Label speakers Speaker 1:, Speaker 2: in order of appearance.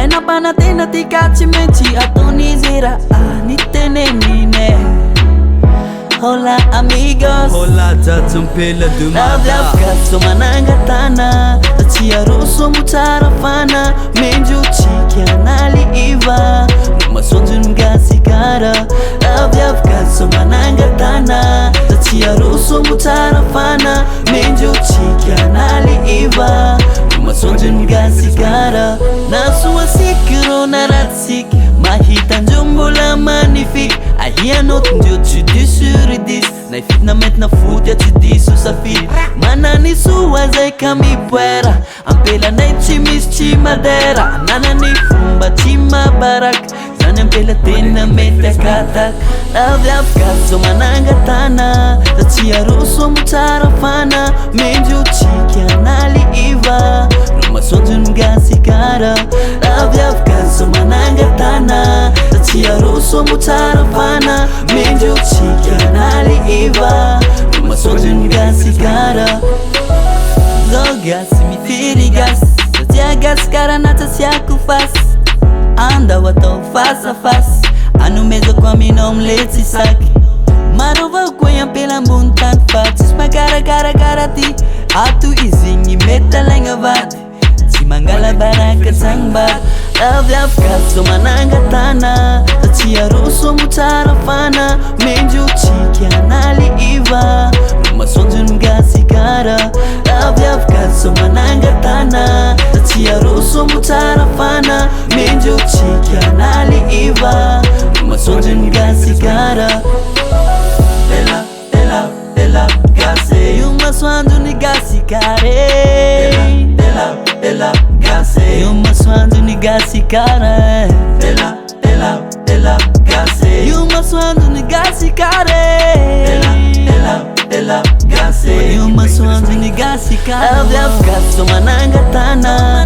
Speaker 1: Tena bana tena tika tsy maintsy ataon'izy raha nitenenine. Hola amigos,
Speaker 2: hola jatsumpela dumada.
Speaker 1: Lavka manangatana tsy aroso mutsara fana menjo chiki anali iva masonjo ngasikara. Lavka manangatana tsy aroso mutsara fana menjo chiki anali iva masonjo ngasikara. Nasua sikiro na ratsik mahita njumbola magnifique ahianot ndio tsy 10 sur 10 na ifitna metna futya tsy diso safiri manani sua zay kamipoera ampela nay tsy misy tsy madera nanany fomba tsy mabaraka zany ampela tena mety akatak. Lavyavka manangatana tsy aroso mutsara fana menjo chiki anali iva masonjo ngasikara. Lavyavka manangatana tsy aroso mutsara fana menjo chiki anali iva masonjo ngasikara. Zogas mifiri gas satia gasikara nata siaku fas anda watao face à face anumeza kwa minom leti saki marova kwenye pela mbuntan fatis magara gara gara ti atu izingi metalenga vati mangala baraka sangba. Lavyavka manangatana tsy aroso mutsara fana menjo chiki anali iva masonjo ngasikara. Lavyavka manangatana tsy aroso mutsara fana menjo chiki anali iva masonjo ngasikara. Ela ela ela gase yuma swandu ni gasikare. Ela gase yuma swandu ni gasikare. Ela gase yuma swandu ni gasikare. Ela gase yuma swandu ni gasikare. Lavyavka manangatana